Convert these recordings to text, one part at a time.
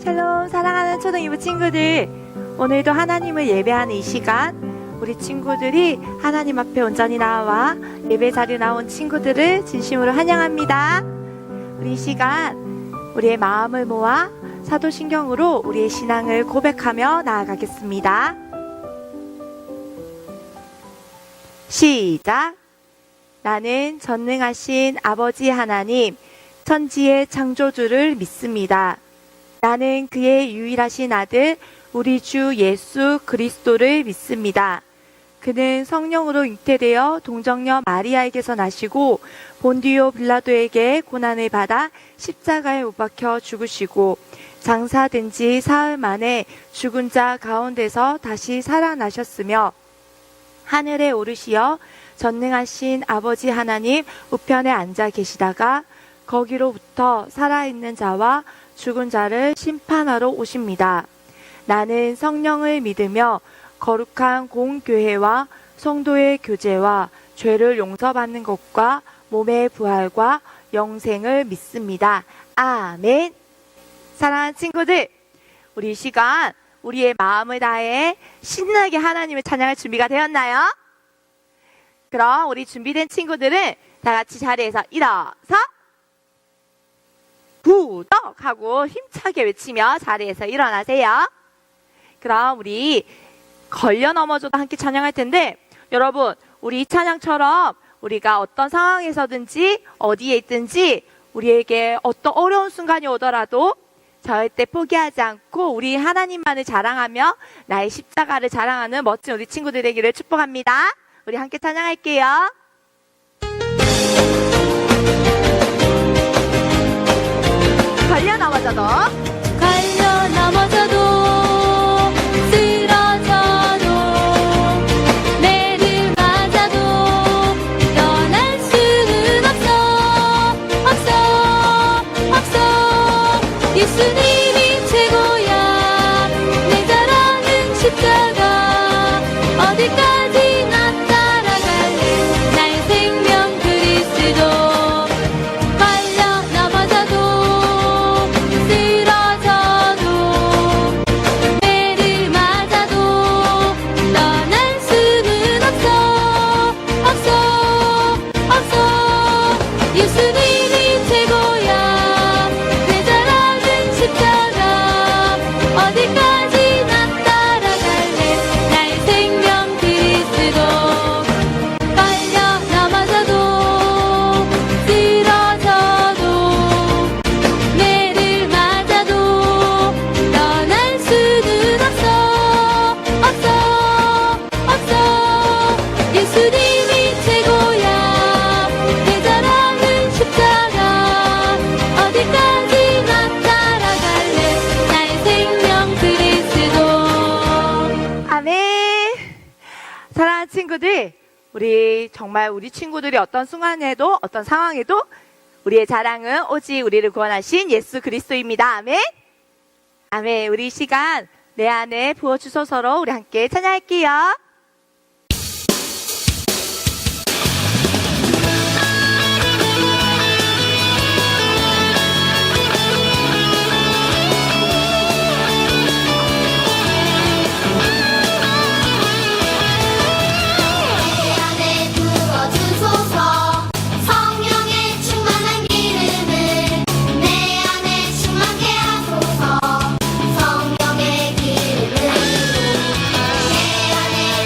샬롬 사랑하는 초등 2부 친구들, 오늘도 하나님을 예배하는 이 시간, 우리 친구들이 하나님 앞에 온전히 나와 예배 자리에 나온 친구들을 진심으로 환영합니다. 우리 이 시간 우리의 마음을 모아 사도신경으로 우리의 신앙을 고백하며 나아가겠습니다. 시작. 나는 전능하신 아버지 하나님, 천지의 창조주를 믿습니다. 나는 그의 유일하신 아들 우리 주 예수 그리스도를 믿습니다. 그는 성령으로 잉태되어 동정녀 마리아에게서 나시고 본디오 빌라도에게 고난을 받아 십자가에 못 박혀 죽으시고 장사된 지 사흘 만에 죽은 자 가운데서 다시 살아나셨으며 하늘에 오르시어 전능하신 아버지 하나님 우편에 앉아 계시다가 거기로부터 살아있는 자와 죽은 자를 심판하러 오십니다. 나는 성령을 믿으며 거룩한 공교회와 성도의 교제와 죄를 용서받는 것과 몸의 부활과 영생을 믿습니다. 아멘. 사랑하는 친구들, 우리 이 시간 우리의 마음을 다해 신나게 하나님을 찬양할 준비가 되었나요? 그럼 우리 준비된 친구들은 다 같이 자리에서 일어서 구독 하고 힘차게 외치며 자리에서 일어나세요. 그럼 우리 걸려 넘어져도 함께 찬양할 텐데, 여러분 우리 이 찬양처럼 우리가 어떤 상황에서든지 어디에 있든지 우리에게 어떤 어려운 순간이 오더라도 절대 포기하지 않고 우리 하나님만을 자랑하며 나의 십자가를 자랑하는 멋진 우리 친구들 되기를 축복합니다. 우리 함께 찬양할게요. 걸려 넘어져도 쓰러져도 매를 맞아도 떠날 수는 없어. 예수님이 최고야. 내 자랑은 십자가. 어디까지나 따라갈래. 나의 생명 그리스도. 걸려 넘어져도 쓰러져도 매를 맞아도 떠날 수는 없어. 예수님이 최고야. 내 자랑은 십자가. 어디까지나 따라갈래. 나의 생명 그리스도. 걸려 넘어져도 쓰러져도 매를 맞아도 떠날 수는 없어. 예수님이 최고야. 내 자랑은 십자가. 어디까지나 따라갈래. 나의 생명 그리스도. 아멘. 사랑하는 친구들, 우리 정말 우리 친구들이 어떤 순간에도 어떤 상황에도 우리의 자랑은 오직 우리를 구원하신 예수 그리스도입니다. 아멘. 아멘. 우리 이 시간 내 안에 부어주소서로 우리 함께 찬양할게요. 내 안에 부어주소서. 성령의 충만한 기름을 내 안에 충만케 하소서. 성령의 기름을 내 안에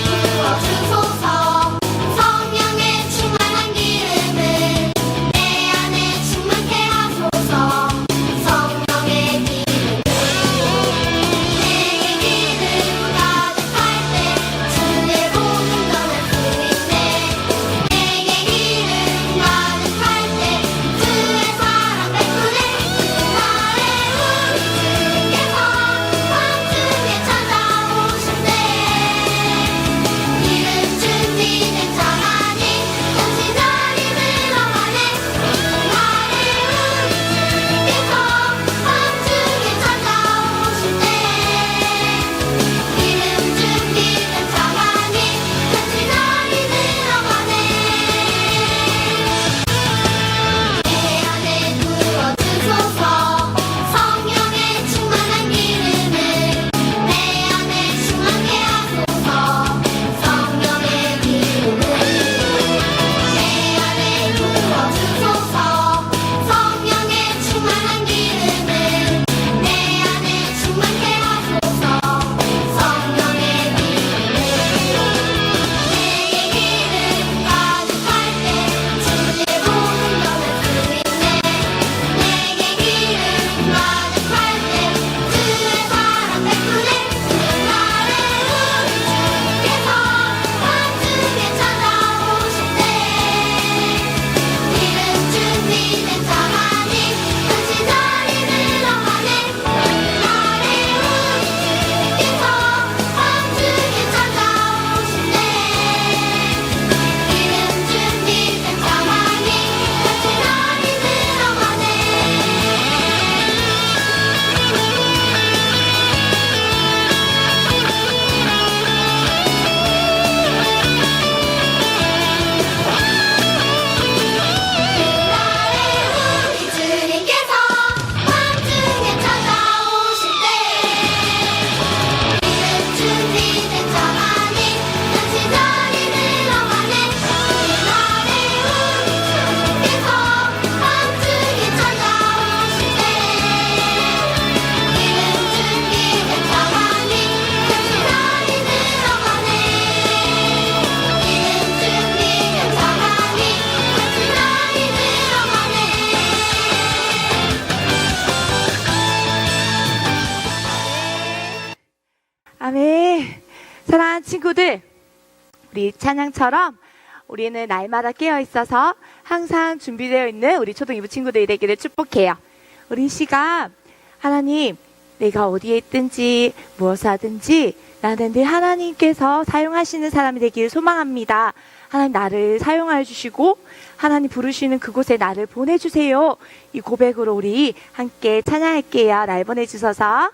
친구들, 우리 찬양처럼 우리는 날마다 깨어 있어서 항상 준비되어 있는 우리 초등 2부 친구들이 되기를 축복해요. 우리 이 시간 하나님, 내가 어디에 있든지 무엇을 하든지 나는 늘 하나님께서 사용하시는 사람이 되기를 소망합니다. 하나님, 나를 사용하여 주시고 하나님 부르시는 그곳에 나를 보내주세요. 이 고백으로 우리 함께 찬양할게요. 날 보내주셔서.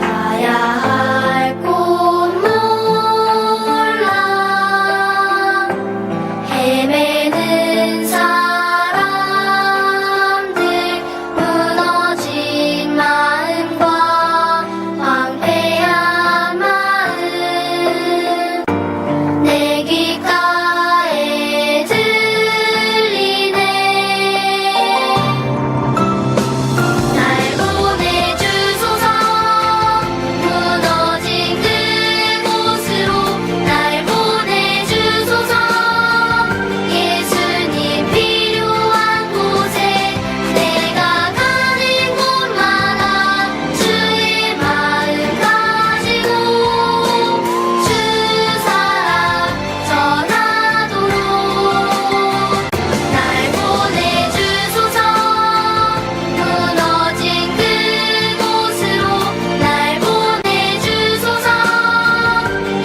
가야 할 곳 몰라 헤매는 사람들 무너진 마음과 황폐한 마음 내 귓가에 들리네 날 보내주소서 무너진 그곳으로 날 보내주소서 예수님 필요한 곳에 내가 가는 곳마다 주의 마음 가지고 주 사랑 전하도록 날 보내주소서 무너진 그곳으로 날 보내주소서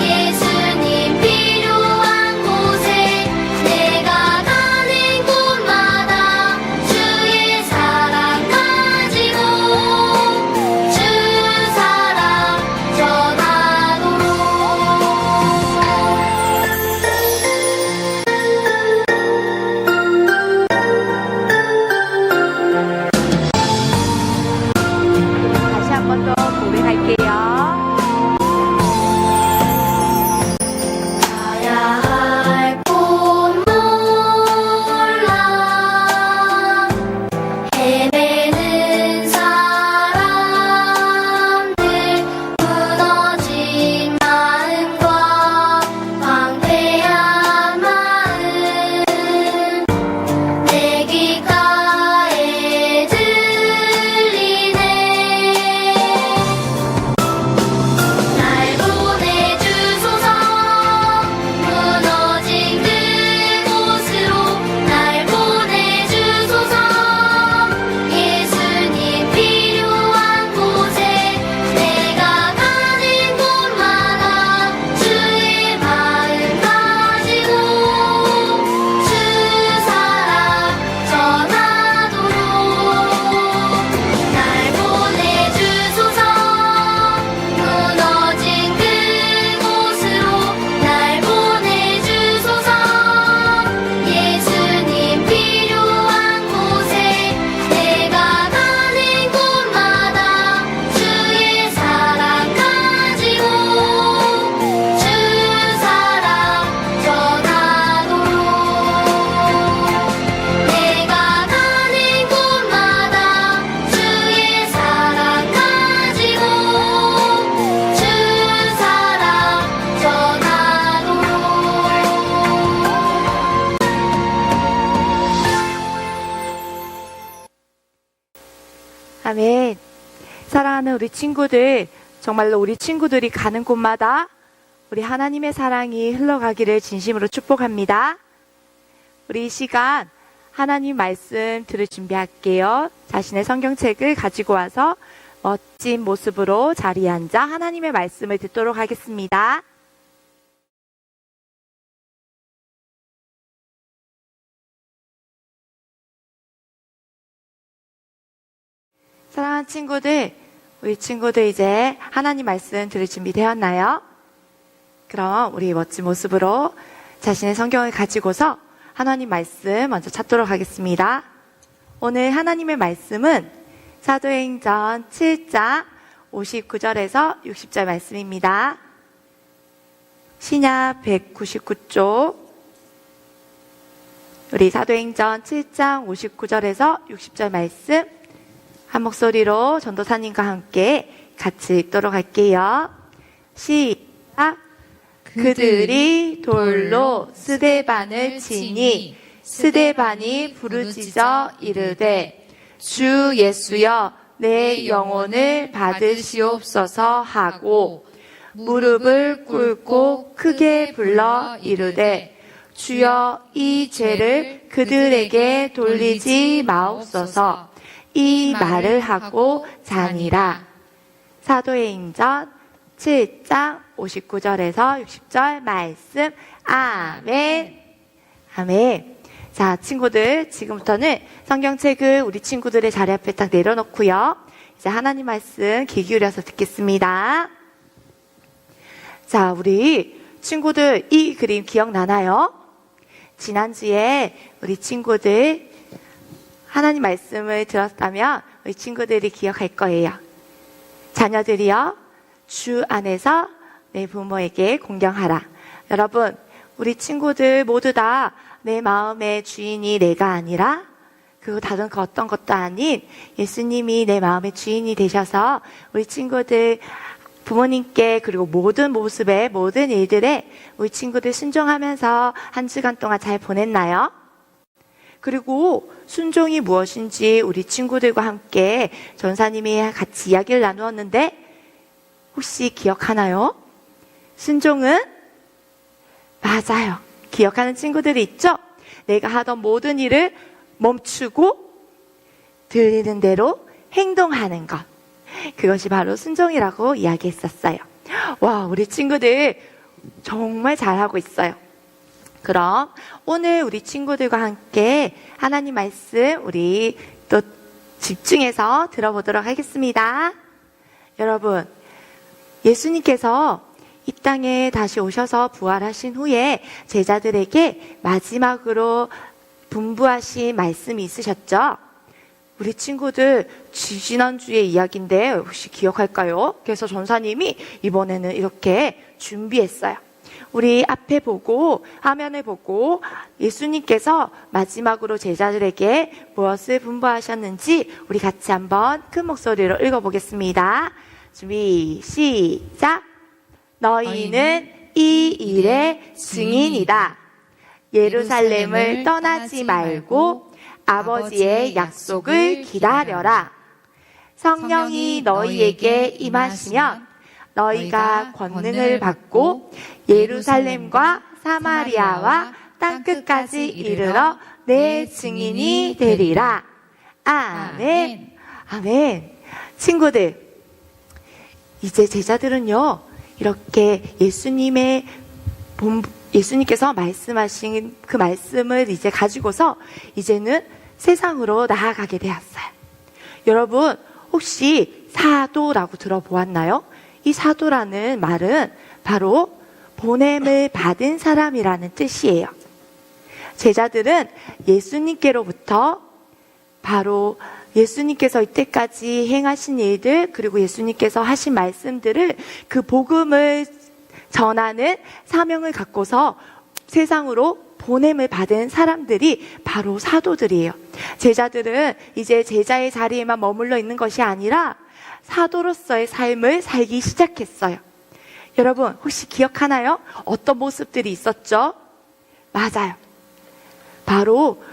예수님 필요한 곳에 내가 가는 곳마다 주의 사랑 가지고 주 사랑 전하도록 다시 한 번 더 고백할게요. 가야 할 곳 몰라 헤매는 사람들 무너진 마음과 황폐한 마음 내 귓가에 들리네 날 보내주소서 무너진 그곳으로 날 보내주소서 예수님 필요한 곳에 내가 가는 곳마다 주의 마음 가지고 주 사랑 전하도록 날 보내주소서 무너진 그곳으로 날 보내주소서 예수님 필요한 곳에 내가 가는 곳마다 주의 사랑 가지고 주 사랑 전하도록 내가 가는 곳마다 주의 사랑 가지고 주 사랑 전하도록 아멘. 사랑하는 우리 친구들, 정말로 우리 친구들이 가는 곳마다 우리 하나님의 사랑이 흘러가기를 진심으로 축복합니다. 우리 이 시간 하나님 말씀 들을 준비할게요. 자신의 성경책을 가지고 와서 멋진 모습으로 자리에 앉아 하나님의 말씀을 듣도록 하겠습니다. 사랑하는 친구들, 우리 친구들 이제 하나님 말씀 들을 준비 되었나요? 그럼 우리 멋진 모습으로 자신의 성경을 가지고서 하나님 말씀 먼저 찾도록 하겠습니다. 오늘 하나님의 말씀은 사도행전 7장 59절에서 60절 말씀입니다. 신약 199쪽, 우리 사도행전 7장 59절에서 60절 말씀 한 목소리로 전도사님과 함께 같이 읽도록 할게요. 시작. 그들이 돌로 스데반을 치니 스데반이 부르짖어 이르되 주 예수여 내 영혼을 받으시옵소서 하고 무릎을 꿇고 크게 불러 이르되 주여 이 죄를 그들에게 돌리지 마옵소서. 이 말을 하고 자니라. 사도의 인전 7장 59절에서 60절 말씀. 아멘. 아멘. 자, 친구들, 지금부터는 성경책을 우리 친구들의 자리 앞에 딱 내려놓고요. 이제 하나님 말씀 귀 기울여서 듣겠습니다. 자, 우리 친구들 이 그림 기억나나요? 지난주에 우리 친구들 하나님 말씀을 들었다면 우리 친구들이 기억할 거예요. 자녀들이여 주 안에서 내 부모에게 공경하라. 여러분, 우리 친구들 모두 다 내 마음의 주인이 내가 아니라 그리고 다른 그 어떤 것도 아닌 예수님이 내 마음의 주인이 되셔서 우리 친구들 부모님께 그리고 모든 모습에 모든 일들에 우리 친구들 순종하면서 한 주간 동안 잘 보냈나요? 그리고 순종이 무엇인지 우리 친구들과 함께 전사님이 같이 이야기를 나누었는데 혹시 기억하나요? 순종은 맞아요. 기억하는 친구들이 있죠? 내가 하던 모든 일을 멈추고 들리는 대로 행동하는 것. 그것이 바로 순종이라고 이야기했었어요. 와, 우리 친구들 정말 잘하고 있어요. 그럼 오늘 우리 친구들과 함께 하나님 말씀 우리 또 집중해서 들어보도록 하겠습니다. 여러분, 예수님께서 이 땅에 다시 오셔서 부활하신 후에 제자들에게 마지막으로 분부하신 말씀이 있으셨죠? 우리 친구들 지난주의 이야기인데 혹시 기억할까요? 그래서 전사님이 이번에는 이렇게 준비했어요. 우리 앞에 보고 화면을 보고 예수님께서 마지막으로 제자들에게 무엇을 분부하셨는지 우리 같이 한번 큰 목소리로 읽어보겠습니다. 준비 시작. 너희는 이 일의 증인이다. 예루살렘을 떠나지 말고 아버지의 약속을 기다려라. 성령이 너희에게 임하시면 너희가 권능을 받고 예루살렘과 사마리아와 땅끝까지 이르러 내 증인이 되리라. 아멘. 아멘. 친구들, 이제 제자들은요, 이렇게 예수님께서 말씀하신 그 말씀을 이제 가지고서 이제는 세상으로 나아가게 되었어요. 여러분, 혹시 사도라고 들어보았나요? 이 사도라는 말은 바로 보냄을 받은 사람이라는 뜻이에요. 제자들은 예수님께로부터 바로 예수님께서 이때까지 행하신 일들 그리고 예수님께서 하신 말씀들을 그 복음을 전하는 사명을 갖고서 세상으로 보냄을 받은 사람들이 바로 사도들이에요. 제자들은 이제 제자의 자리에만 머물러 있는 것이 아니라 사도로서의 삶을 살기 시작했어요. 여러분, 혹시 기억하나요? 어떤 모습들이 있었죠? 맞아요. 바로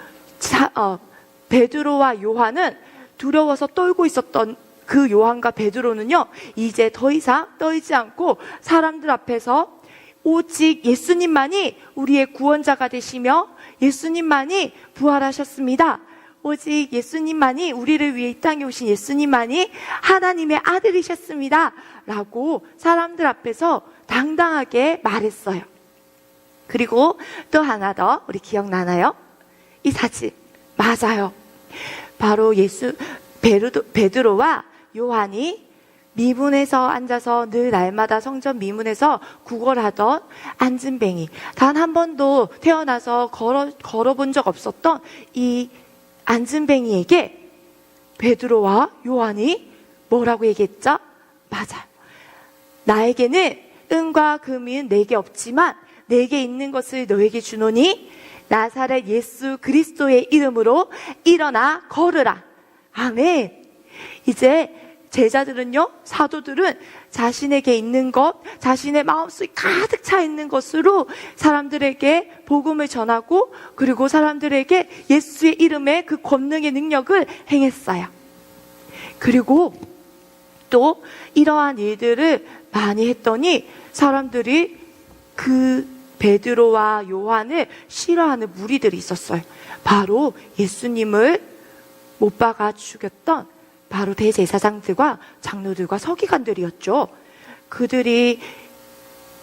베드로와 요한은 두려워서 떨고 있었던 그 요한과 베드로는요, 이제 더 이상 떨지 않고 사람들 앞에서 오직 예수님만이 우리의 구원자가 되시며 예수님만이 부활하셨습니다. 오직 예수님만이 우리를 위해 이 땅에 오신 예수님만이 하나님의 아들이셨습니다. 라고 사람들 앞에서 당당하게 말했어요. 그리고 또 하나 더 우리 기억나나요? 이 사진. 맞아요. 바로 베드로와 요한이 미문에서 앉아서 늘 날마다 성전 미문에서 구걸하던 안진뱅이, 단 한 번도 태어나서 걸어본 적 없었던 이 안진뱅이에게 베드로와 요한이 뭐라고 얘기했죠? 맞아요. 나에게는 은과 금은 내게 없지만 내게 있는 것을 너에게 주노니 나사렛 예수 그리스도의 이름으로 일어나 걸으라. 아멘. 이제 제자들은요, 사도들은 자신에게 있는 것, 자신의 마음속에 가득 차 있는 것으로 사람들에게 복음을 전하고, 그리고 사람들에게 예수의 이름에 그 권능의 능력을 행했어요. 그리고 또 이러한 일들을 많이 했더니 사람들이 그 베드로와 요한을 싫어하는 무리들이 있었어요. 바로 예수님을 못 박아 죽였던 바로 대제사장들과 장로들과 서기관들이었죠. 그들이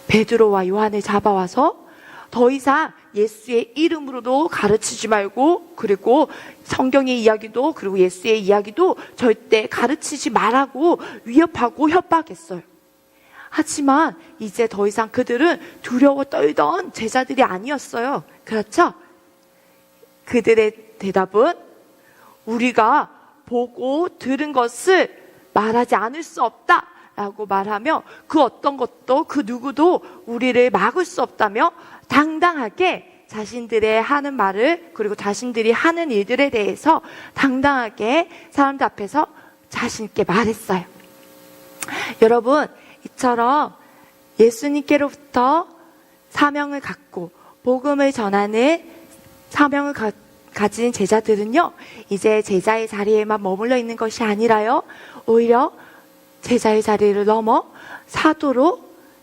베드로와 요한을 잡아와서 더 이상 예수의 이름으로도 가르치지 말고, 그리고 성경의 이야기도, 그리고 예수의 이야기도 절대 가르치지 말라고 위협하고 협박했어요. 하지만 이제 더 이상 그들은 두려워 떨던 제자들이 아니었어요. 그렇죠? 그들의 대답은 우리가 보고 들은 것을 말하지 않을 수 없다 라고 말하며, 그 어떤 것도 그 누구도 우리를 막을 수 없다며 당당하게 자신들의 하는 말을, 그리고 자신들이 하는 일들에 대해서 당당하게 사람들 앞에서 자신 있게 말했어요. 여러분, 이처럼 예수님께로부터 사명을 갖고 복음을 전하는 사명을 가진 제자들은요, 이제 제자의 자리에만 머물러 있는 것이 아니라요, 오히려 제자의 자리를 넘어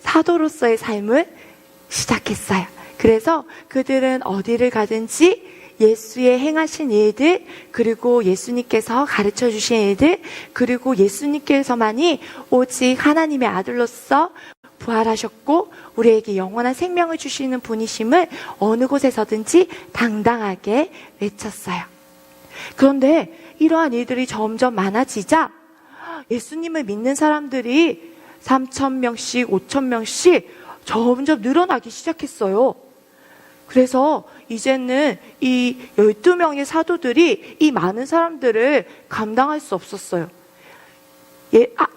사도로서의 삶을 시작했어요. 그래서 그들은 어디를 가든지 예수의 행하신 일들, 그리고 예수님께서 가르쳐 주신 일들, 그리고 예수님께서만이 오직 하나님의 아들로서 부활하셨고 우리에게 영원한 생명을 주시는 분이심을 어느 곳에서든지 당당하게 외쳤어요. 그런데 이러한 일들이 점점 많아지자 예수님을 믿는 사람들이 3,000명씩, 5,000명씩 점점 늘어나기 시작했어요. 그래서 이제는 이 12명의 사도들이 이 많은 사람들을 감당할 수 없었어요.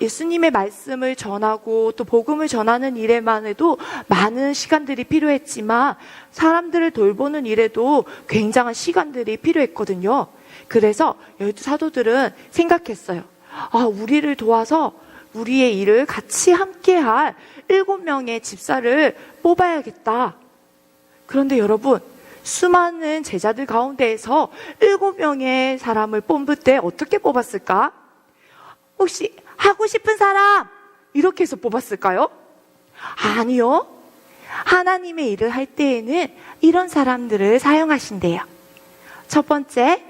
예수님의 말씀을 전하고 또 복음을 전하는 일에만 해도 많은 시간들이 필요했지만 사람들을 돌보는 일에도 굉장한 시간들이 필요했거든요. 그래서 12사도들은 생각했어요. 우리를 도와서 우리의 일을 같이 함께할 7명의 집사를 뽑아야겠다. 그런데 여러분, 수많은 제자들 가운데에서 7명의 사람을 뽑을 때 어떻게 뽑았을까? 혹시 하고 싶은 사람 이렇게 해서 뽑았을까요? 아니요. 하나님의 일을 할 때에는 이런 사람들을 사용하신대요. 첫 번째,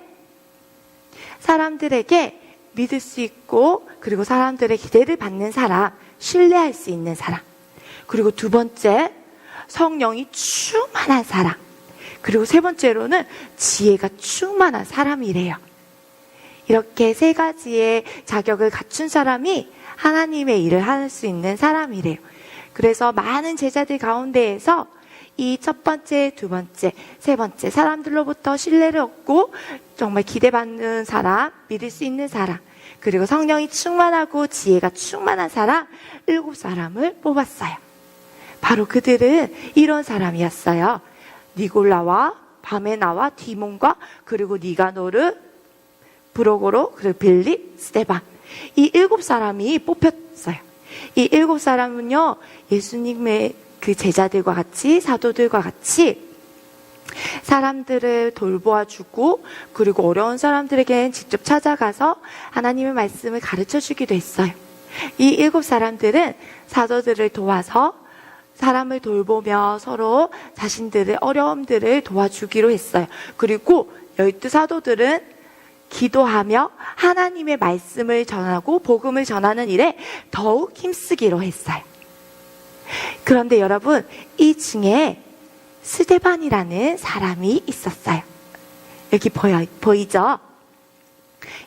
사람들에게 믿을 수 있고, 그리고 사람들의 기대를 받는 사람, 신뢰할 수 있는 사람. 그리고 두 번째, 성령이 충만한 사람. 그리고 세 번째로는 지혜가 충만한 사람이래요. 이렇게 세 가지의 자격을 갖춘 사람이 하나님의 일을 할 수 있는 사람이래요. 그래서 많은 제자들 가운데에서 이 첫 번째, 두 번째, 세 번째 사람들로부터 신뢰를 얻고 정말 기대받는 사람, 믿을 수 있는 사람, 그리고 성령이 충만하고 지혜가 충만한 사람 7사람을 뽑았어요. 바로 그들은 이런 사람이었어요. 니골라와 바메나와 디몬과 그리고 니가노르, 브로고로, 그리고 빌립, 스데반. 이 7사람이 뽑혔어요. 이 7사람은요, 예수님의 그 제자들과 같이, 사도들과 같이 사람들을 돌보아 주고, 그리고 어려운 사람들에게는 직접 찾아가서 하나님의 말씀을 가르쳐 주기도 했어요. 이 7사람들은 사도들을 도와서 사람을 돌보며 서로 자신들의 어려움들을 도와주기로 했어요. 그리고 12사도들은 기도하며 하나님의 말씀을 전하고 복음을 전하는 일에 더욱 힘쓰기로 했어요. 그런데 여러분, 이 중에 스데반이라는 사람이 있었어요. 여기 보이죠?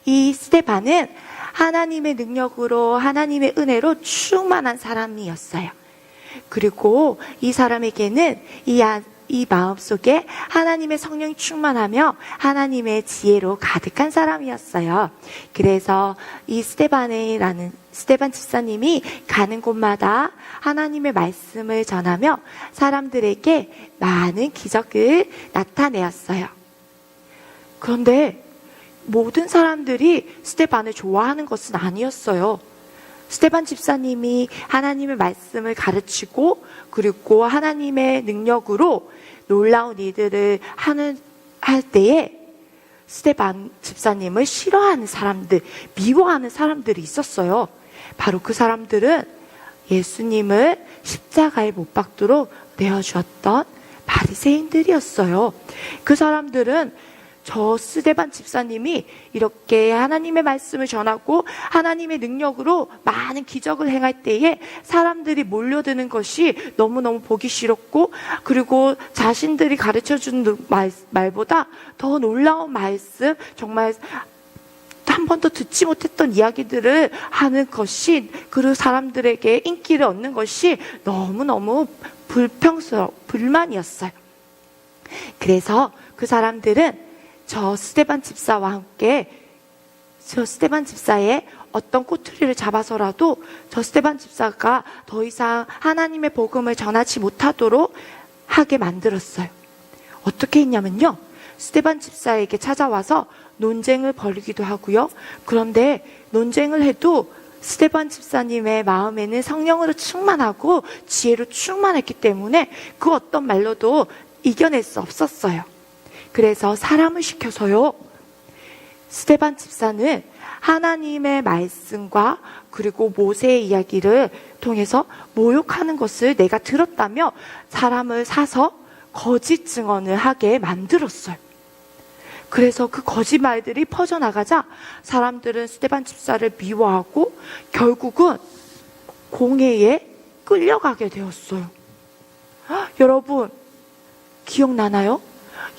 이 스데반은 하나님의 능력으로, 하나님의 은혜로 충만한 사람이었어요. 그리고 이 사람에게는 이 마음속에 하나님의 성령이 충만하며 하나님의 지혜로 가득한 사람이었어요. 그래서 이 스데반 집사님이 가는 곳마다 하나님의 말씀을 전하며 사람들에게 많은 기적을 나타내었어요. 그런데 모든 사람들이 스데반을 좋아하는 것은 아니었어요. 스데반 집사님이 하나님의 말씀을 가르치고 그리고 하나님의 능력으로 놀라운 일들을 할 때에 스데반 집사님을 싫어하는 사람들, 미워하는 사람들이 있었어요. 바로 그 사람들은 예수님을 십자가에 못 박도록 내어주었던 바리새인들이었어요. 그 사람들은 저 스데반 집사님이 이렇게 하나님의 말씀을 전하고 하나님의 능력으로 많은 기적을 행할 때에 사람들이 몰려드는 것이 너무너무 보기 싫었고, 그리고 자신들이 가르쳐준 말보다 더 놀라운 말씀, 정말 한 번도 듣지 못했던 이야기들을 하는 것이, 그 사람들에게 인기를 얻는 것이 너무너무 불만이었어요. 그래서 그 사람들은 저 스데반 집사와 함께 저 스데반 집사의 어떤 꼬투리를 잡아서라도 저 스데반 집사가 더 이상 하나님의 복음을 전하지 못하도록 하게 만들었어요. 어떻게 했냐면요, 스데반 집사에게 찾아와서 논쟁을 벌이기도 하고요. 그런데 논쟁을 해도 스데반 집사님의 마음에는 성령으로 충만하고 지혜로 충만했기 때문에 그 어떤 말로도 이겨낼 수 없었어요. 그래서 사람을 시켜서요, 스데반 집사는 하나님의 말씀과 그리고 모세의 이야기를 통해서 모욕하는 것을 내가 들었다며 사람을 사서 거짓 증언을 하게 만들었어요. 그래서 그 거짓말들이 퍼져나가자 사람들은 스데반 집사를 미워하고 결국은 공회에 끌려가게 되었어요. 여러분, 기억나나요?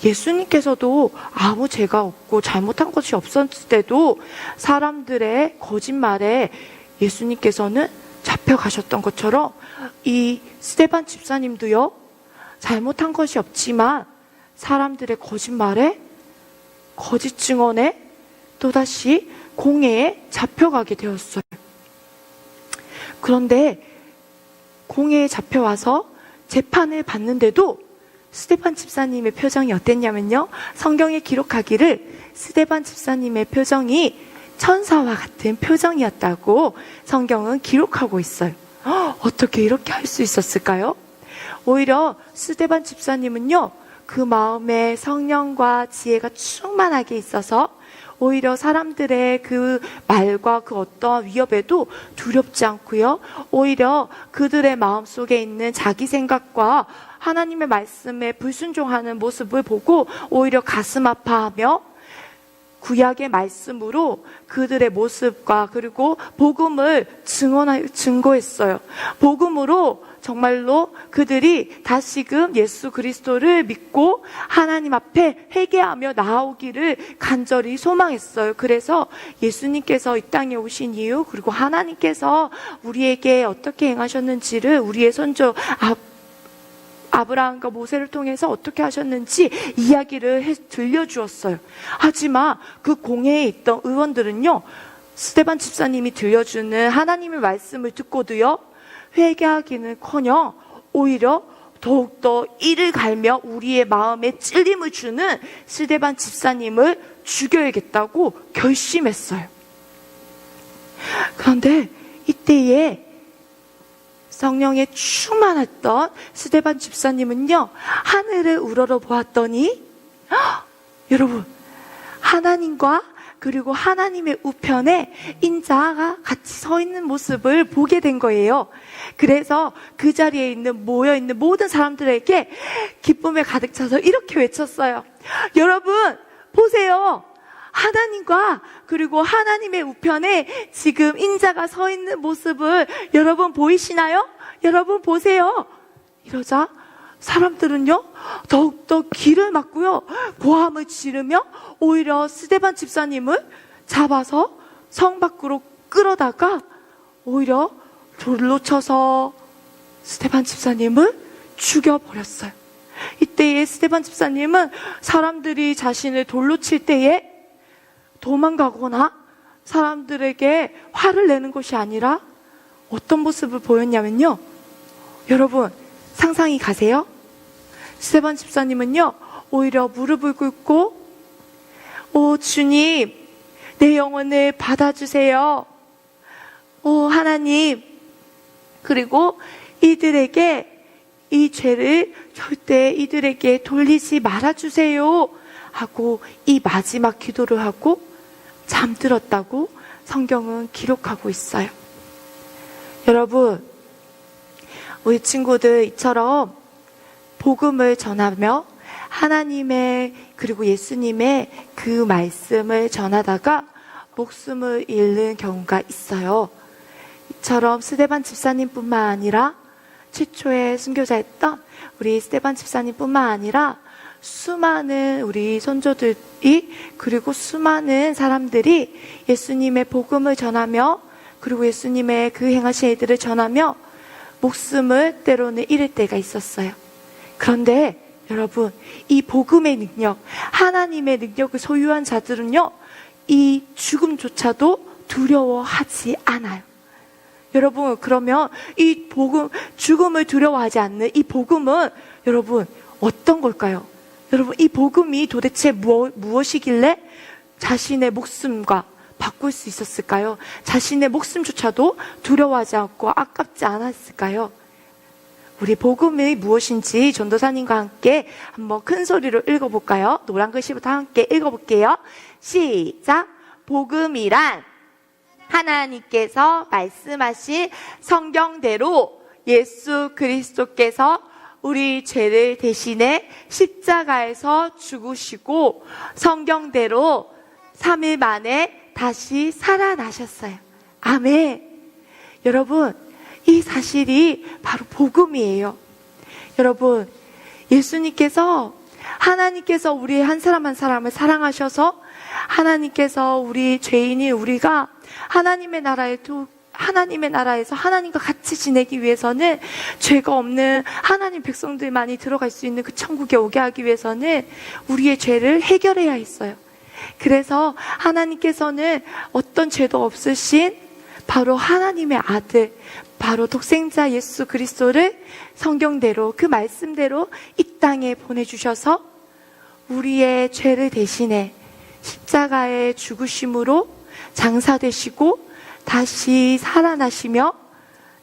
예수님께서도 아무 죄가 없고 잘못한 것이 없었을 때도 사람들의 거짓말에 예수님께서는 잡혀가셨던 것처럼 이 스데반 집사님도요, 잘못한 것이 없지만 사람들의 거짓말에, 거짓 증언에 또다시 공회에 잡혀가게 되었어요. 그런데 공회에 잡혀와서 재판을 받는데도 스데반 집사님의 표정이 어땠냐면요, 성경에 기록하기를 스데반 집사님의 표정이 천사와 같은 표정이었다고 성경은 기록하고 있어요. 어떻게 이렇게 할 수 있었을까요? 오히려 스데반 집사님은요, 그 마음에 성령과 지혜가 충만하게 있어서 오히려 사람들의 그 말과 그 어떤 위협에도 두렵지 않고요, 오히려 그들의 마음속에 있는 자기 생각과 하나님의 말씀에 불순종하는 모습을 보고 오히려 가슴 아파하며 구약의 말씀으로 그들의 모습과 그리고 복음을 증거했어요. 복음으로 정말로 그들이 다시금 예수 그리스도를 믿고 하나님 앞에 회개하며 나아오기를 간절히 소망했어요. 그래서 예수님께서 이 땅에 오신 이유, 그리고 하나님께서 우리에게 어떻게 행하셨는지를 우리의 선조 아브라함과 모세를 통해서 어떻게 하셨는지 이야기를 들려주었어요. 하지만 그 공회에 있던 의원들은요, 스데반 집사님이 들려주는 하나님의 말씀을 듣고도요, 회개하기는커녕 오히려 더욱더 이를 갈며 우리의 마음에 찔림을 주는 스데반 집사님을 죽여야겠다고 결심했어요. 그런데 이때에 성령에 충만했던 스데반 집사님은요, 하늘을 우러러 보았더니 여러분, 하나님과 그리고 하나님의 우편에 인자가 같이 서 있는 모습을 보게 된 거예요. 그래서 그 자리에 모여있는 모든 사람들에게 기쁨에 가득 차서 이렇게 외쳤어요. 여러분, 보세요. 하나님과 그리고 하나님의 우편에 지금 인자가 서 있는 모습을 여러분 보이시나요? 여러분 보세요. 이러자 사람들은요, 더욱더 기를 막고요, 고함을 지르며 오히려 스데반 집사님을 잡아서 성 밖으로 끌어다가 오히려 돌로 쳐서 스데반 집사님을 죽여버렸어요. 이때에 스데반 집사님은 사람들이 자신을 돌로 칠 때에 도망가거나 사람들에게 화를 내는 것이 아니라 어떤 모습을 보였냐면요, 여러분 상상이 가세요? 스데반 집사님은요, 오히려 무릎을 꿇고 오 주님, 내 영혼을 받아주세요. 하나님, 그리고 이들에게 이 죄를 절대 이들에게 돌리지 말아주세요 하고 이 마지막 기도를 하고 잠들었다고 성경은 기록하고 있어요. 여러분, 우리 친구들 이처럼 복음을 전하며 하나님의 그리고 예수님의 그 말씀을 전하다가 목숨을 잃는 경우가 있어요. 이처럼 스데반 집사님뿐만 아니라 최초의 순교자였던 우리 스데반 집사님뿐만 아니라 수많은 우리 선조들이 그리고 수많은 사람들이 예수님의 복음을 전하며 그리고 예수님의 그 행하신 일들을 전하며 목숨을 때로는 잃을 때가 있었어요. 그런데 여러분, 이 복음의 능력, 하나님의 능력을 소유한 자들은요, 이 죽음조차도 두려워하지 않아요. 여러분, 그러면 이 복음, 죽음을 두려워하지 않는 이 복음은 여러분 어떤 걸까요? 여러분, 이 복음이 도대체 무엇이길래 자신의 목숨과 바꿀 수 있었을까요? 자신의 목숨조차도 두려워하지 않고 아깝지 않았을까요? 우리 복음이 무엇인지 전도사님과 함께 한번 큰 소리로 읽어볼까요? 노란 글씨부터 함께 읽어볼게요. 시작! 복음이란 하나님께서 말씀하신 성경대로 예수 그리스도께서 우리 죄를 대신해 십자가에서 죽으시고 성경대로 3일 만에 다시 살아나셨어요. 아멘. 여러분, 이 사실이 바로 복음이에요. 여러분, 예수님께서 하나님께서 우리 한 사람 한 사람을 사랑하셔서 하나님께서 우리 죄인이 우리가 하나님의 나라에서 하나님과 같이 지내기 위해서는 죄가 없는 하나님 백성들만이 들어갈 수 있는 그 천국에 오게 하기 위해서는 우리의 죄를 해결해야 했어요. 그래서 하나님께서는 어떤 죄도 없으신 바로 하나님의 아들, 바로 독생자 예수 그리스도를 성경대로 그 말씀대로 이 땅에 보내주셔서 우리의 죄를 대신해 십자가의 죽으심으로 장사되시고 다시 살아나시며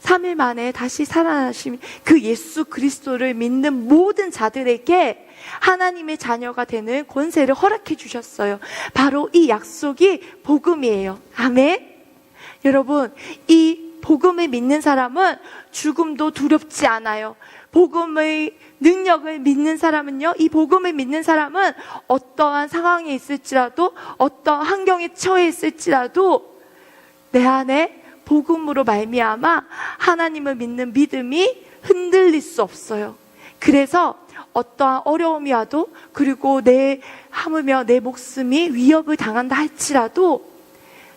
3일 만에 다시 살아나신 그 예수 그리스도를 믿는 모든 자들에게 하나님의 자녀가 되는 권세를 허락해 주셨어요. 바로 이 약속이 복음이에요. 아멘. 여러분, 이 복음을 믿는 사람은 죽음도 두렵지 않아요. 복음의 능력을 믿는 사람은요, 이 복음을 믿는 사람은 어떠한 상황에 있을지라도 어떠한 환경에 처해 있을지라도 내 안에 복음으로 말미암아 하나님을 믿는 믿음이 흔들릴 수 없어요. 그래서 어떠한 어려움이 와도 그리고 하물며 내 목숨이 위협을 당한다 할지라도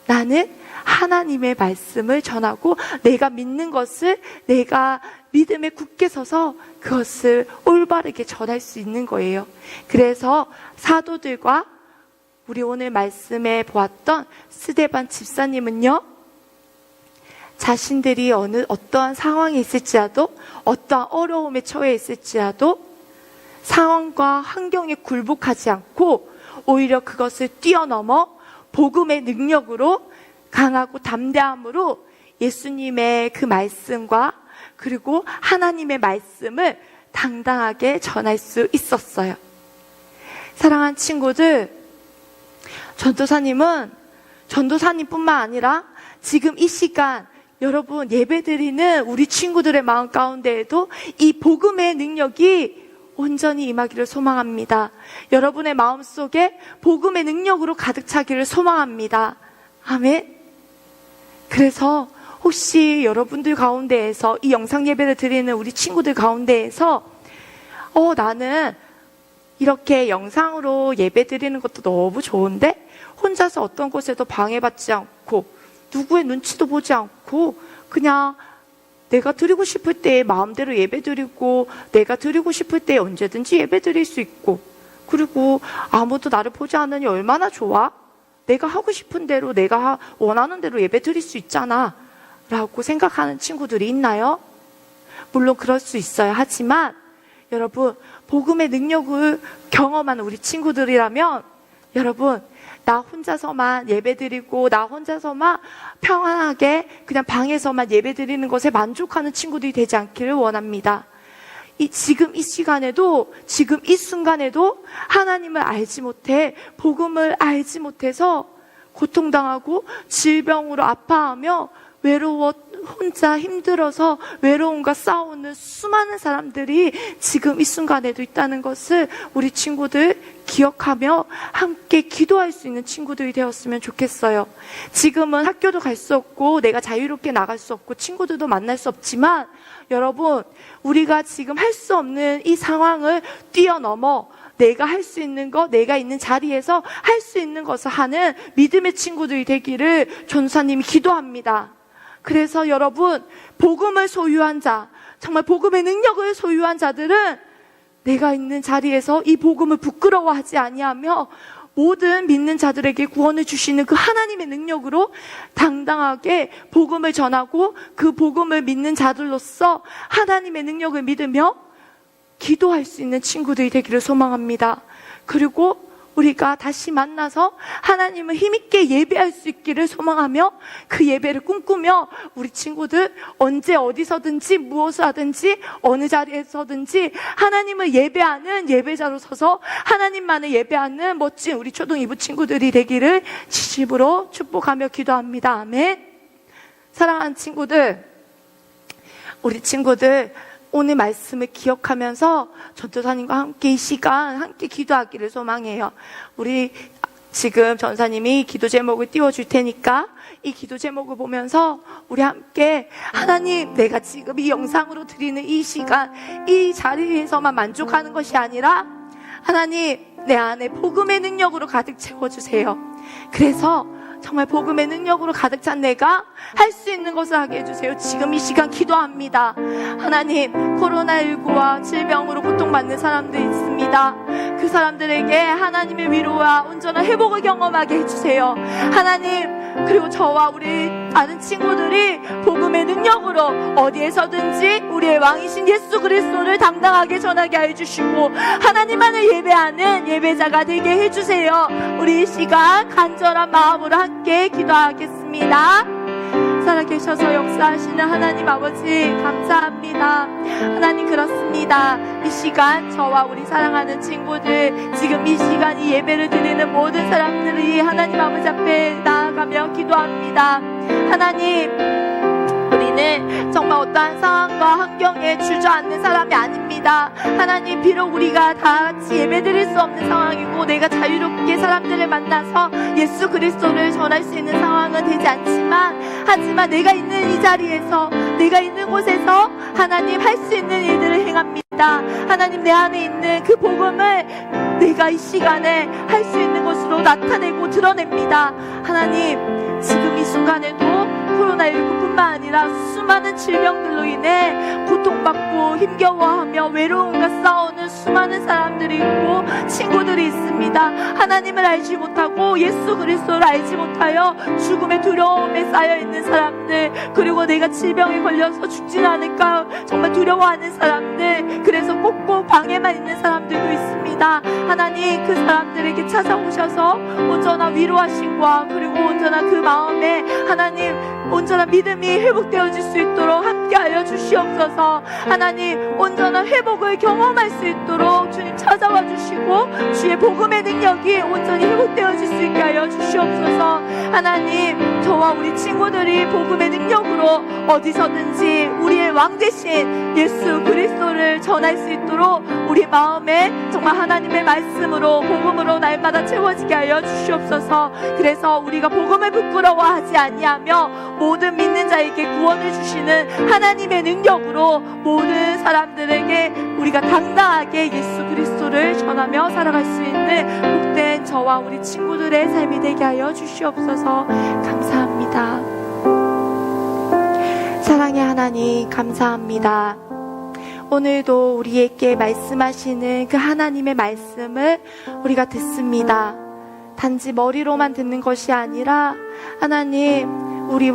나는 하나님의 말씀을 전하고 내가 믿는 것을 내가 믿음에 굳게 서서 그것을 올바르게 전할 수 있는 거예요. 그래서 사도들과 우리 오늘 말씀에 보았던 스데반 집사님은요, 자신들이 어떠한 상황에 있을지라도 어떠한 어려움에 처해 있을지라도 상황과 환경에 굴복하지 않고 오히려 그것을 뛰어넘어 복음의 능력으로 강하고 담대함으로 예수님의 그 말씀과 그리고 하나님의 말씀을 당당하게 전할 수 있었어요. 사랑하는 친구들, 전도사님은 전도사님뿐만 아니라 지금 이 시간 여러분 예배드리는 우리 친구들의 마음 가운데에도 이 복음의 능력이 온전히 임하기를 소망합니다. 여러분의 마음속에 복음의 능력으로 가득 차기를 소망합니다. 아멘. 그래서 혹시 여러분들 가운데에서 이 영상 예배를 드리는 우리 친구들 가운데에서 나는 이렇게 영상으로 예배 드리는 것도 너무 좋은데 혼자서 어떤 곳에도 방해받지 않고 누구의 눈치도 보지 않고 그냥 내가 드리고 싶을 때 마음대로 예배 드리고 내가 드리고 싶을 때 언제든지 예배 드릴 수 있고 그리고 아무도 나를 보지 않으니 얼마나 좋아? 내가 하고 싶은 대로 내가 원하는 대로 예배 드릴 수 있잖아 라고 생각하는 친구들이 있나요? 물론 그럴 수 있어요. 하지만 여러분 복음의 능력을 경험하는 우리 친구들이라면 여러분 나 혼자서만 예배드리고 나 혼자서만 평안하게 그냥 방에서만 예배드리는 것에 만족하는 친구들이 되지 않기를 원합니다. 지금 이 시간에도, 지금 이 순간에도 하나님을 알지 못해, 복음을 알지 못해서 고통당하고 질병으로 아파하며 외로워 혼자 힘들어서 외로움과 싸우는 수많은 사람들이 지금 이 순간에도 있다는 것을 우리 친구들 기억하며 함께 기도할 수 있는 친구들이 되었으면 좋겠어요. 지금은 학교도 갈 수 없고 내가 자유롭게 나갈 수 없고 친구들도 만날 수 없지만 여러분, 우리가 지금 할 수 없는 이 상황을 뛰어넘어 내가 할 수 있는 것, 내가 있는 자리에서 할 수 있는 것을 하는 믿음의 친구들이 되기를 전사님이 기도합니다. 그래서 여러분, 복음을 소유한 자, 정말 복음의 능력을 소유한 자들은 내가 있는 자리에서 이 복음을 부끄러워하지 아니하며 모든 믿는 자들에게 구원을 주시는 그 하나님의 능력으로 당당하게 복음을 전하고 그 복음을 믿는 자들로서 하나님의 능력을 믿으며 기도할 수 있는 친구들이 되기를 소망합니다. 그리고 우리가 다시 만나서 하나님을 힘있게 예배할 수 있기를 소망하며 그 예배를 꿈꾸며 우리 친구들 언제 어디서든지 무엇을 하든지 어느 자리에서든지 하나님을 예배하는 예배자로 서서 하나님만을 예배하는 멋진 우리 초등 2부 친구들이 되기를 진심으로 축복하며 기도합니다. 아멘. 사랑하는 친구들, 우리 친구들 오늘 말씀을 기억하면서 전도사님과 함께 이 시간 함께 기도하기를 소망해요. 우리 지금 전사님이 기도 제목을 띄워줄 테니까 이 기도 제목을 보면서 우리 함께 하나님, 내가 지금 이 영상으로 드리는 이 시간, 이 자리에서만 만족하는 것이 아니라 하나님, 내 안에 복음의 능력으로 가득 채워주세요. 그래서 정말 복음의 능력으로 가득 찬 내가 할 수 있는 것을 하게 해주세요. 지금 이 시간 기도합니다. 하나님, 코로나19와 질병으로 고통받는 사람들이 있습니다. 그 사람들에게 하나님의 위로와 온전한 회복을 경험하게 해주세요. 하나님, 그리고 저와 우리 아는 친구들이 복음의 능력으로 어디에서든지 우리의 왕이신 예수 그리스도를 당당하게 전하게 해주시고 하나님만을 예배하는 예배자가 되게 해주세요. 우리 이 시간 간절한 마음으로 함께 기도하겠습니다. 살아계셔서 역사하시는 하나님 아버지 감사합니다. 하나님, 그렇습니다. 이 시간 저와 우리 사랑하는 친구들, 지금 이 시간 이 예배를 드리는 모든 사람들이 하나님 아버지 앞에 나아가며 기도합니다. 하나님, 우리는 정말 어떠한 상황과 환경에 주저앉는 사람이 아닙니다. 하나님, 비록 우리가 다 같이 예배드릴 수 없는 상황이고 내가 자유롭게 사람들을 만나서 예수 그리스도를 전할 수 있는 상황은 되지 않지만, 하지만 내가 있는 이 자리에서, 내가 있는 곳에서 하나님 할 수 있는 일들을 행합니다. 하나님, 내 안에 있는 그 복음을 내가 이 시간에 할 수 있는 것으로 나타내고 드러냅니다. 하나님, 지금 이 순간에도 코로나19뿐만 아니라 수많은 질병들로 인해 고통받고 힘겨워하며 외로움과 싸우는 수많은 사람들이 있고 친구들이 있습니다. 하나님을 알지 못하고 예수 그리스도를 알지 못하여 죽음의 두려움에 쌓여있는 사람들, 그리고 내가 질병에 걸려서 죽지 않을까 정말 두려워하는 사람들, 그래서 꼭꼭 방에만 있는 사람들도 있습니다. 하나님, 그 사람들에게 찾아오셔서 온전한 위로하심과 그리고 온전한 그 마음에 하나님 온전한 믿음이 회복되어질 수 있도록 함께하여 주시옵소서. 하나님, 온전한 회복을 경험할 수 있도록 주님 찾아와 주시고 주의 복음의 능력이 온전히 회복되어질 수 있게 하여 주시옵소서. 하나님, 저와 우리 친구들이 복음의 능력으로 어디서든지 우리의 왕 대신 예수 그리스도를 전할 수 있도록 우리 마음에 정말 하나님의 말씀으로 복음으로 날마다 채워지게 하여 주시옵소서. 그래서 우리가 복음을 부끄러워하지 아니하며 모든 믿는 자에게 구원을 주시는 하나님의 능력으로 모든 사람들에게 우리가 당당하게 예수 그리스도를 전하며 살아갈 수 있는 복된 저와 우리 친구들의 삶이 되게 하여 주시옵소서. 감사합니다. 사랑의 하나님, 감사합니다. 오늘도 우리에게 말씀하시는 그 하나님의 말씀을 우리가 듣습니다. 단지 머리로만 듣는 것이 아니라 하나님, 우리의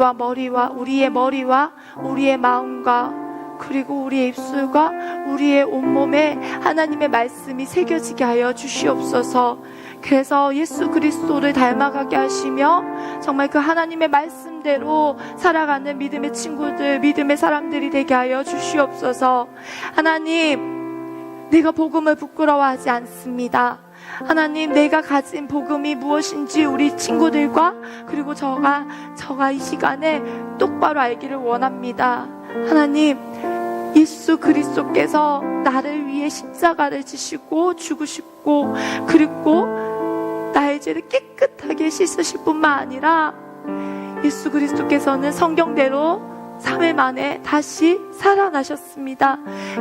머리와 우리의 마음과 그리고 우리의 입술과 우리의 온몸에 하나님의 말씀이 새겨지게 하여 주시옵소서. 그래서 예수 그리스도를 닮아가게 하시며 정말 그 하나님의 말씀대로 살아가는 믿음의 친구들, 믿음의 사람들이 되게 하여 주시옵소서. 하나님, 내가 복음을 부끄러워하지 않습니다. 하나님, 내가 가진 복음이 무엇인지 우리 친구들과 그리고 저가 이 시간에 똑바로 알기를 원합니다. 하나님, 예수 그리스도께서 나를 위해 십자가를 지시고 죽으시고 그리고 나의 죄를 깨끗하게 씻으실 뿐만 아니라 예수 그리스도께서는 성경대로 3일 만에 다시 살아나셨습니다.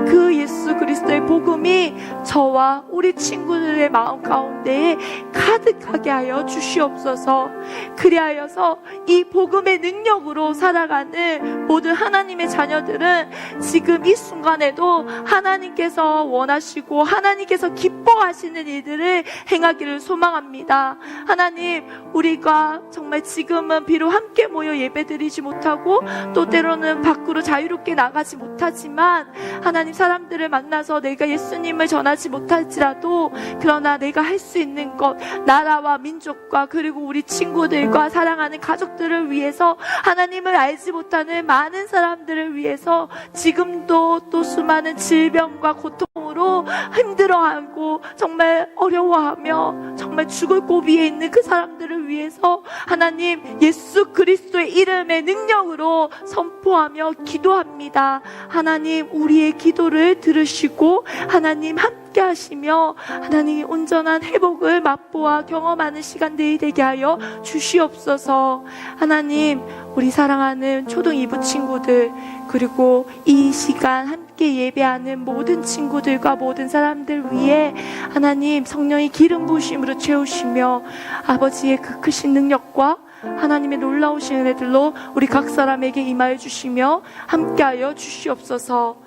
그 예수 그리스도의 복음이 저와 우리 친구들의 마음 가운데에 가득하게 하여 주시옵소서. 그리하여서 이 복음의 능력으로 살아가는 모든 하나님의 자녀들은 지금 이 순간에도 하나님께서 원하시고 하나님께서 기뻐하시는 일들을 행하기를 소망합니다. 하나님, 우리가 정말 지금은 비록 함께 모여 예배드리지 못하고 또 때로는 밖으로 자유롭게 나가지 못하지만 하나님, 사람들을 만나서 내가 예수님을 전하지 못할지라도 그러나 내가 할 수 있는 것, 나라와 민족과 그리고 우리 친구들과 사랑하는 가족들을 위해서, 하나님을 알지 못하는 많은 사람들을 위해서 지금도 또 수많은 질병과 고통으로 힘들어하고 정말 어려워하며 정말 죽을 고비에 있는 그 사람들을 위해서 하나님, 예수 그리스도의 이름의 능력으로 선포하며 기도합니다. 하나님, 우리의 기도를 들으시고 하나님 함께 하시며 하나님 온전한 회복을 맛보아 경험하는 시간들이 되게 하여 주시옵소서. 하나님, 우리 사랑하는 초등 2부 친구들 그리고 이 시간 함께 예배하는 모든 친구들과 모든 사람들 위해 하나님 성령의 기름 부으심으로 채우시며 아버지의 그 크신 능력과 하나님의 놀라우신 은혜들로 우리 각 사람에게 임하여 주시며 함께하여 주시옵소서.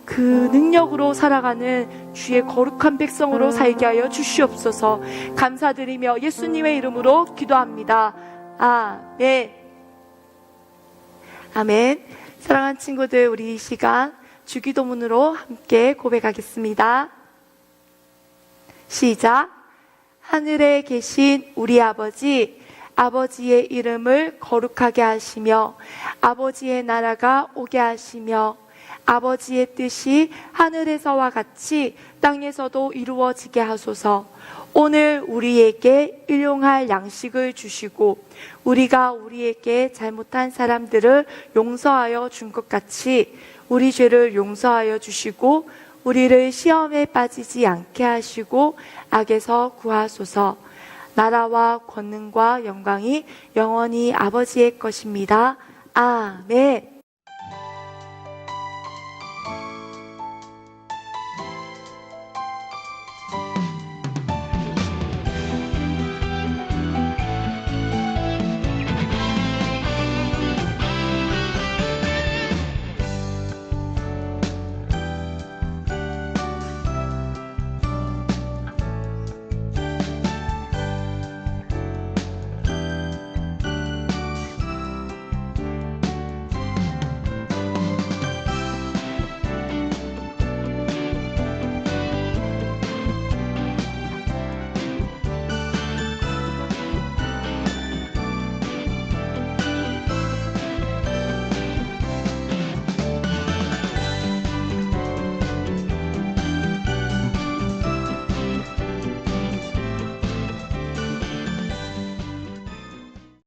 그 능력으로 살아가는 주의 거룩한 백성으로 살게 하여 주시옵소서. 감사드리며 예수님의 이름으로 기도합니다. 아멘. 아멘. 사랑하는 친구들, 우리 이 시간 주기도문으로 함께 고백하겠습니다. 시작. 하늘에 계신 우리 아버지, 아버지의 이름을 거룩하게 하시며 아버지의 나라가 오게 하시며 아버지의 뜻이 하늘에서와 같이 땅에서도 이루어지게 하소서. 오늘 우리에게 일용할 양식을 주시고 우리가 우리에게 잘못한 사람들을 용서하여 준 것 같이 우리 죄를 용서하여 주시고 우리를 시험에 빠지지 않게 하시고 악에서 구하소서. 나라와 권능과 영광이 영원히 아버지의 것입니다. 아멘.